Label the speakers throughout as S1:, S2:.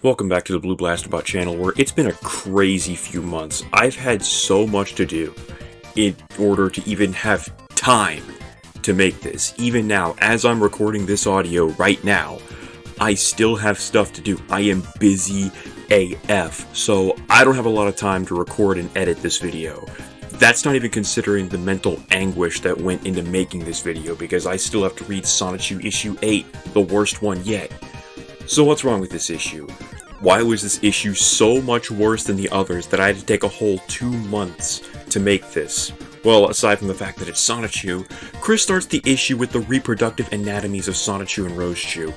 S1: Welcome back to the BlueBlasterBot channel, where it's been a crazy few months. I've had so much to do in order to even have time to make this. Even now, as I'm recording this audio right now, I still have stuff to do. I am busy AF, so I don't have a lot of time to record and edit this video. That's not even considering the mental anguish that went into making this video, because I still have to read Sonichu issue 8, the worst one yet. So what's wrong with this issue? Why was this issue so much worse than the others that I had to take a whole 2 months to make this? Well, aside from the fact that it's Sonichu, Chris starts the issue with the reproductive anatomies of Sonichu and Rosechu.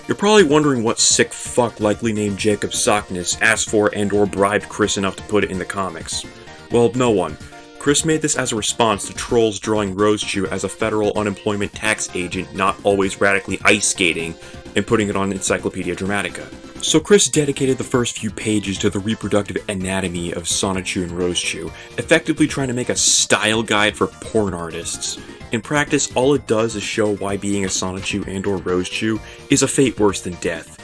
S1: You're probably wondering what sick fuck likely named Jacob Sockness asked for and or bribed Chris enough to put it in the comics. Well, no one. Chris made this as a response to trolls drawing Rosechu as a federal unemployment tax agent not always radically ice skating and putting it on Encyclopedia Dramatica. So Chris dedicated the first few pages to the reproductive anatomy of Sonichu and Rosechu, effectively trying to make a style guide for porn artists. In practice, all it does is show why being a Sonichu and or Rosechu is a fate worse than death.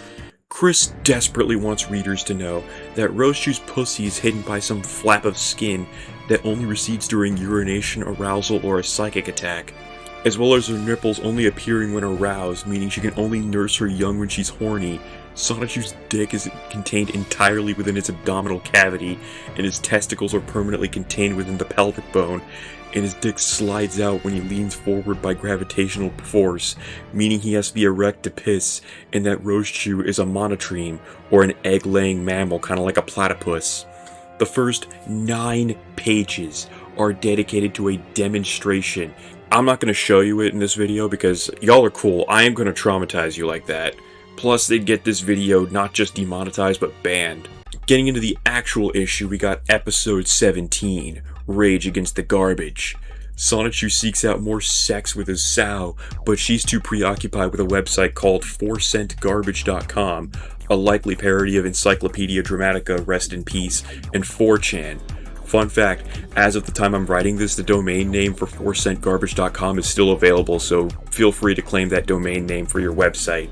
S1: Chris desperately wants readers to know that Rosechu's pussy is hidden by some flap of skin that only recedes during urination, arousal, or a psychic attack, as well as her nipples only appearing when aroused, meaning she can only nurse her young when she's horny. Sonichu's dick is contained entirely within its abdominal cavity, and his testicles are permanently contained within the pelvic bone, and his dick slides out when he leans forward by gravitational force, meaning he has to be erect to piss, and that Rosechu is a monotreme, or an egg-laying mammal, kinda like a platypus. The first 9 pages are dedicated to a demonstration. I'm not going to show you it in this video because y'all are cool. I am going to traumatize you like that. Plus, they'd get this video not just demonetized, but banned. Getting into the actual issue, we got episode 17, Rage Against the Garbage. Sonichu seeks out more sex with his sow, but she's too preoccupied with a website called 4centgarbage.com, a likely parody of Encyclopedia Dramatica, rest in peace, and 4chan. Fun fact, as of the time I'm writing this, the domain name for 4centgarbage.com is still available, so feel free to claim that domain name for your website.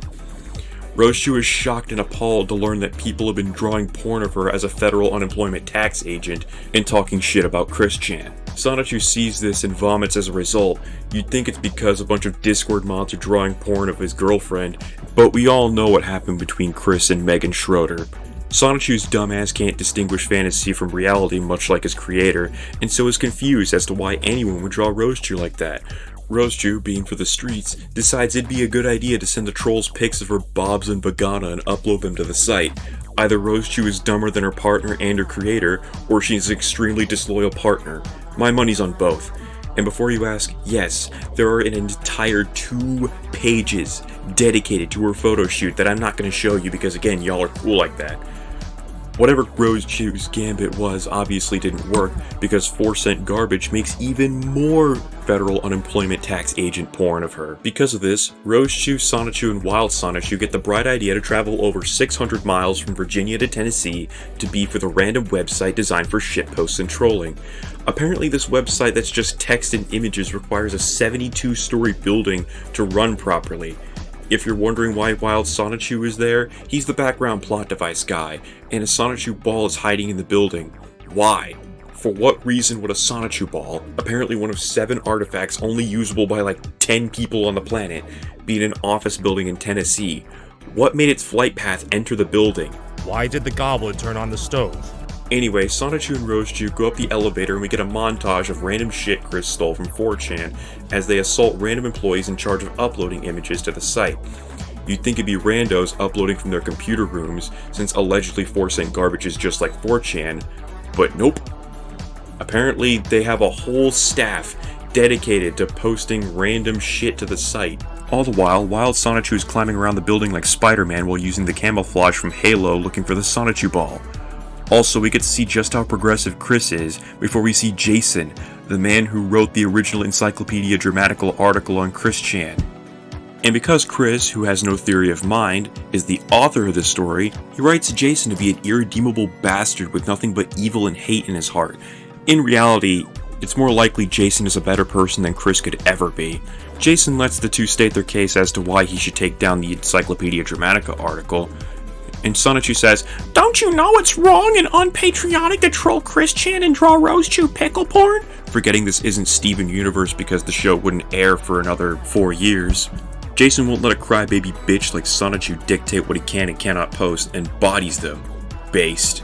S1: Rosechu is shocked and appalled to learn that people have been drawing porn of her as a federal unemployment tax agent and talking shit about Chris Chan. Sonichu sees this and vomits as a result. You'd think it's because a bunch of Discord mods are drawing porn of his girlfriend, but we all know what happened between Chris and Megan Schroeder. Sonichu's dumbass can't distinguish fantasy from reality, much like his creator, and so is confused as to why anyone would draw Rosechu like that. Rosechu, being for the streets, decides it'd be a good idea to send the trolls pics of her bobs and vagina and upload them to the site. Either Rosechu is dumber than her partner and her creator, or she's an extremely disloyal partner. My money's on both. And before you ask, yes, there are an entire 2 pages dedicated to her photo shoot that I'm not going to show you because, again, y'all are cool like that. Whatever Rosechu's gambit was obviously didn't work because 4cent Garbage makes even more federal unemployment tax agent porn of her. Because of this, Rosechu, Sonichu, and Wild Sonichu get the bright idea to travel over 600 miles from Virginia to Tennessee to be for the random website designed for shitposts and trolling. Apparently this website that's just text and images requires a 72-story building to run properly. If you're wondering why Wild Sonichu is there, he's the background plot device guy, and a Sonichu ball is hiding in the building. Why? For what reason would a Sonichu ball, apparently one of 7 artifacts only usable by like 10 people on the planet, be in an office building in Tennessee? What made its flight path enter the building?
S2: Why did the goblin turn on the stove?
S1: Anyway, Sonichu and Rosechu go up the elevator and we get a montage of random shit Chris stole from 4chan as they assault random employees in charge of uploading images to the site. You'd think it'd be randos uploading from their computer rooms, since allegedly 4cent Garbage is just like 4chan, but nope. Apparently, they have a whole staff dedicated to posting random shit to the site. All the while, Wild Sonichu is climbing around the building like Spider-Man while using the camouflage from Halo looking for the Sonichu ball. Also, we get to see just how progressive Chris is before we see Jason, the man who wrote the original Encyclopedia Dramatical article on Chris Chan. And because Chris, who has no theory of mind, is the author of this story, he writes Jason to be an irredeemable bastard with nothing but evil and hate in his heart. In reality, it's more likely Jason is a better person than Chris could ever be. Jason lets the two state their case as to why he should take down the Encyclopedia Dramatica article. And Sonichu says, "Don't you know it's wrong and unpatriotic to troll Chris Chan and draw Rose-Chew pickle porn?" Forgetting this isn't Steven Universe because the show wouldn't air for another 4 years. Jason won't let a crybaby bitch like Sonichu dictate what he can and cannot post, and bodies them. Based.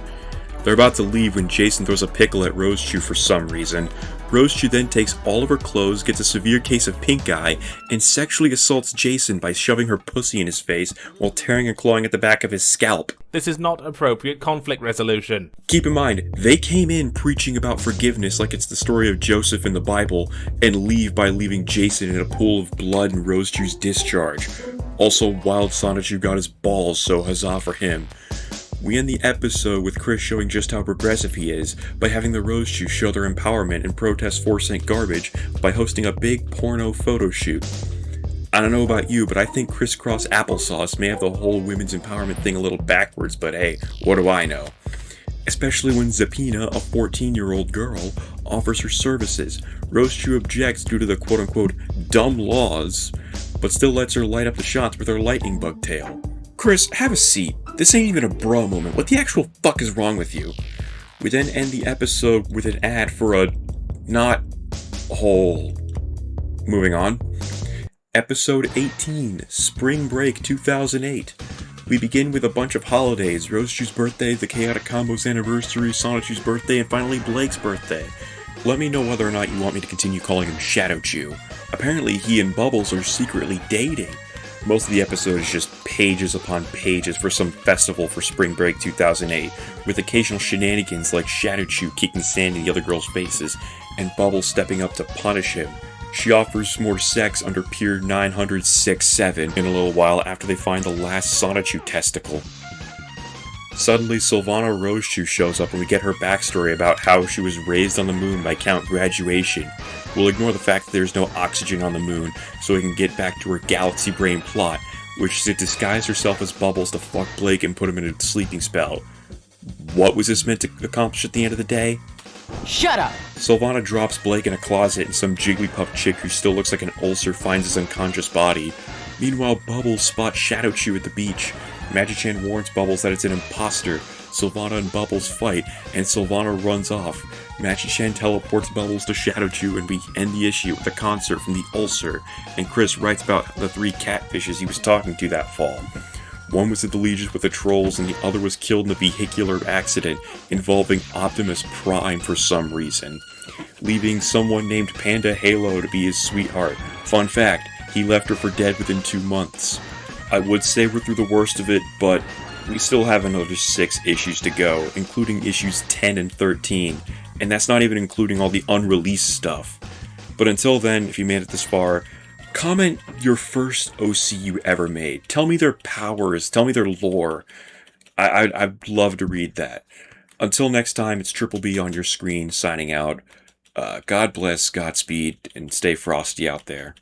S1: They're about to leave when Jason throws a pickle at Rose-Chew for some reason. Rose-Chew then takes all of her clothes, gets a severe case of pink eye, and sexually assaults Jason by shoving her pussy in his face while tearing and clawing at the back of his scalp.
S2: This is not appropriate conflict resolution.
S1: Keep in mind, they came in preaching about forgiveness like it's the story of Joseph in the Bible, and leave by leaving Jason in a pool of blood and Rose-Chew's discharge. Also, Wild Sonichu got his balls, so huzzah for him. We end the episode with Chris showing just how progressive he is by having the Rose-Chew show their empowerment and protest 4-cent garbage by hosting a big porno photo shoot. I don't know about you, but I think crisscross applesauce may have the whole women's empowerment thing a little backwards, but hey, what do I know? Especially when Zapina, a 14-year-old girl, offers her services. Rose-Chew objects due to the quote-unquote dumb laws, but still lets her light up the shots with her lightning bug tail. Chris, have a seat. This ain't even a bro moment. What the actual fuck is wrong with you? We then end the episode with an ad for a not hole. Moving on. Episode 18, Spring Break 2008. We begin with a bunch of holidays. Rose-Chew's birthday, the Chaotic Combo's anniversary, Sonichu's birthday, and finally Blake's birthday. Let me know whether or not you want me to continue calling him Shadow Chew. Apparently he and Bubbles are secretly dating. Most of the episode is just pages upon pages for some festival for Spring Break 2008, with occasional shenanigans like Shadow Chew kicking sand in the other girls' faces, and Bubbles stepping up to punish him. She offers more sex under Pier 967 in a little while after they find the last Sonichu testicle. Suddenly, Sylvana Rose-Chew shows up and we get her backstory about how she was raised on the moon by Count Graduation. We'll ignore the fact that there's no oxygen on the moon, so we can get back to her galaxy brain plot, which is to disguise herself as Bubbles to fuck Blake and put him in a sleeping spell. What was this meant to accomplish at the end of the day?
S3: Shut up!
S1: Sylvana drops Blake in a closet and some Jigglypuff chick who still looks like an ulcer finds his unconscious body. Meanwhile, Bubbles spots Shadow Chew at the beach. Magi-Chan warns Bubbles that it's an imposter. Sylvana and Bubbles fight, and Sylvana runs off. Magi-Chan teleports Bubbles to Shadow Chew, and we end the issue with a concert from the ulcer, and Chris writes about the 3 catfishes he was talking to that fall. One was at the Legions with the trolls, and the other was killed in a vehicular accident involving Optimus Prime for some reason, leaving someone named Panda Halo to be his sweetheart. Fun fact, he left her for dead within 2 months. I would say we're through the worst of it, but we still have another 6 issues to go, including issues 10 and 13, and that's not even including all the unreleased stuff. But until then, if you made it this far, comment your first OC you ever made. Tell me their powers, tell me their lore. I'd love to read that. Until next time, it's Triple B on your screen, signing out. God bless, Godspeed, and stay frosty out there.